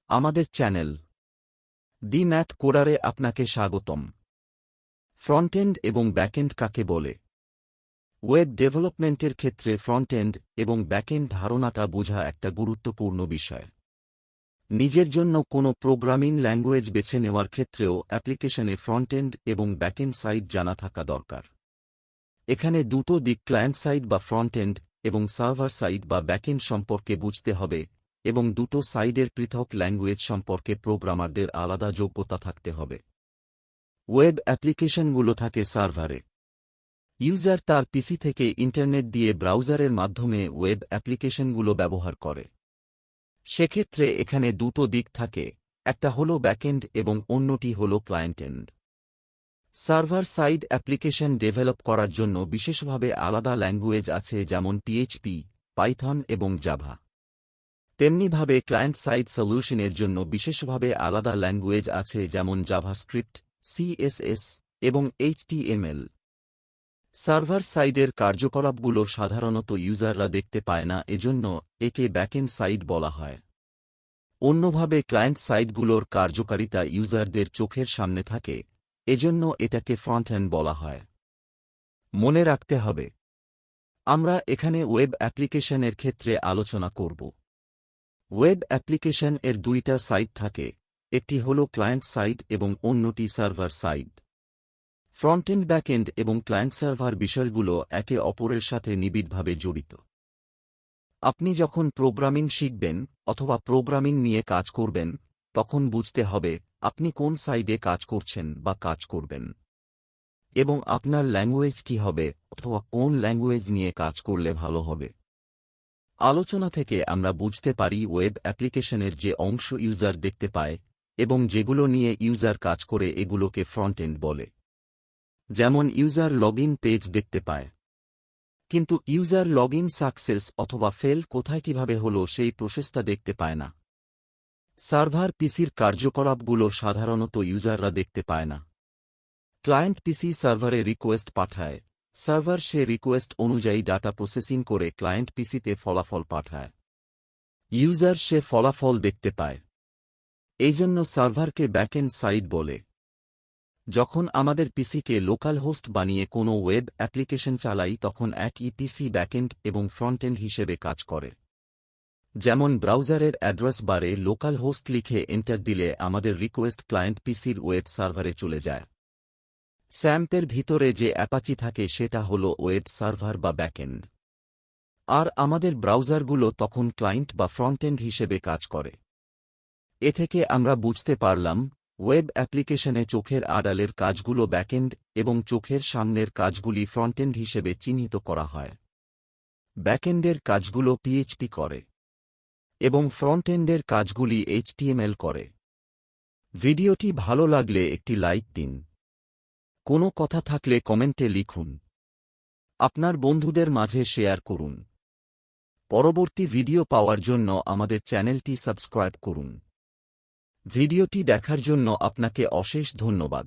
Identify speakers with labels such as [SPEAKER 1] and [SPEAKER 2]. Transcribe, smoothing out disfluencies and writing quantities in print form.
[SPEAKER 1] আমাদের channel the math কোডারে আপনাকে স্বাগতম। ফ্রন্টএন্ড এবং ব্যাকএন্ড কাকে বলে? ওয়েব ডেভেলপমেন্টের ক্ষেত্রে ফ্রন্টএন্ড এবং ব্যাকএন্ড ধারণাটা বোঝা একটা গুরুত্বপূর্ণ বিষয়। নিজের জন্য কোনো প্রোগ্রামিং ল্যাঙ্গুয়েজ বেছে নেওয়ার ক্ষেত্রেও অ্যাপ্লিকেশনে ফ্রন্টএন্ড এবং ব্যাকএন্ড সাইড জানা থাকা দরকার। এখানে দুটো দিক, ক্লায়েন্ট সাইড বা ফ্রন্টএন্ড এবং সার্ভার সাইড বা ব্যাকএন্ড সম্পর্কে বুঝতে হবে, এবং দুটো সাইডের পৃথক ল্যাঙ্গুয়েজ সম্পর্কে প্রোগ্রামারদের আলাদা যোগ্যতা থাকতে হবে। ওয়েব অ্যাপ্লিকেশনগুলো থাকে সার্ভারে। ইউজার তার পিসি থেকে ইন্টারনেট দিয়ে ব্রাউজারের মাধ্যমে ওয়েব অ্যাপ্লিকেশনগুলো ব্যবহার করে। সেক্ষেত্রে এখানে দুটো দিক থাকে, একটা হলো ব্যাকএন্ড এবং অন্যটি হলো client end. Server side application develop করার জন্য বিশেষভাবে আলাদা ল্যাঙ্গুয়েজ আছে, যেমন পিএইচপি, পাইথন এবং জাভা। তেমনিভাবে ক্লায়েন্ট সাইড সলিউশনের জন্য বিশেষভাবে আলাদা ল্যাঙ্গুয়েজ আছে, যেমন জাভাস্ক্রিপ্ট, সিএসএস এবং এইচটিএমএল। সার্ভার সাইডের কার্যকলাপগুলো সাধারণত ইউজাররা দেখতে পায় না, এজন্য একে ব্যাকএন্ড সাইড বলা হয়। অন্যভাবে ক্লায়েন্ট সাইডগুলোর কার্যকারিতা ইউজারদের চোখের সামনে থাকে, এজন্য এটাকে ফ্রন্টএন্ড বলা হয়। মনে রাখতে হবে, আমরা এখানে ওয়েব অ্যাপ্লিকেশনের ক্ষেত্রে আলোচনা করব। ওয়েব অ্যাপ্লিকেশন এর দুইটা সাইড থাকে, একটি হল ক্লায়েন্ট সাইড এবং অন্যটি সার্ভার সাইড। ফ্রন্টএন্ড, ব্যাকএন্ড এবং ক্লায়েন্ট সার্ভার বিষয়গুলো একে অপরের সাথে নিবিড়ভাবে জড়িত। আপনি যখন প্রোগ্রামিং শিখবেন অথবা প্রোগ্রামিং নিয়ে কাজ করবেন, তখন বুঝতে হবে আপনি কোন সাইডে কাজ করছেন বা কাজ করবেন, এবং আপনার ল্যাঙ্গুয়েজ কি হবে অথবা কোন ল্যাঙ্গুয়েজ নিয়ে কাজ করলে ভালো হবে। আলোচনা থেকে আমরা বুঝতে পারি ওয়েব অ্যাপ্লিকেশনের যে অংশ ইউজার দেখতে পায় এবং যেগুলো নিয়ে ইউজার কাজ করে এগুলোকে ফ্রন্টএন্ড বলে। যেমন ইউজার লগইন পেজ দেখতে পায়, কিন্তু ইউজার লগইন সাকসেস অথবা ফেল কোথায় কিভাবে হলো সেই প্রসেসটা দেখতে পায় না। সার্ভার পিসির কার্যকলাপগুলো সাধারণত ইউজাররা দেখতে পায় না। ক্লায়েন্ট পিসি সার্ভারে রিকোয়েস্ট পাঠায়, সার্ভার সে রিকোয়েস্ট অনুযায়ী ডাটা প্রসেসিং করে ক্লায়েন্ট পিসিতে ফলাফল পাঠায়। ইউজার সে ফলাফল দেখতে পায়। এইজন্য সার্ভারকে ব্যাকএন্ড সাইড বলে। যখন আমাদের পিসিকে লোকাল হোস্ট বানিয়ে কোনো ওয়েব অ্যাপ্লিকেশন চালাই, তখন একই পিসি ব্যাকএন্ড এবং ফ্রন্টএন্ড হিসেবে কাজ করে। যেমন ব্রাউজারের অ্যাড্রেস বারে লোকাল হোস্ট লিখে এন্টার দিলে আমাদের রিকোয়েস্ট ক্লায়েন্ট পিসির ওয়েব সার্ভারে চলে যায়। স্যাম্পের ভিতরে যে অ্যাপাচি থাকে সেটা হলো ওয়েব সার্ভার বা ব্যাকএন্ড, আর আমাদের ব্রাউজারগুলো তখন ক্লায়েন্ট বা ফ্রন্টএন্ড হিসেবে কাজ করে। এ থেকে আমরা বুঝতে পারলাম ওয়েব অ্যাপ্লিকেশনে চোখের আড়ালের কাজগুলো ব্যাকএন্ড এবং চোখের সামনের কাজগুলি ফ্রন্টএন্ড হিসেবে চিহ্নিত করা হয়। ব্যাকএন্ডের কাজগুলো পিএইচপি করে এবং ফ্রন্টএন্ডের কাজগুলি এইচটিএমএল করে। ভিডিওটি ভালো লাগলে একটি লাইক দিন। কোনো কথা থাকলে কমেন্টে লিখুন। আপনার বন্ধুদের মাঝে শেয়ার করুন। পরবর্তী ভিডিও পাওয়ার জন্য আমাদের চ্যানেলটি সাবস্ক্রাইব করুন। ভিডিওটি দেখার জন্য আপনাকে অশেষ ধন্যবাদ।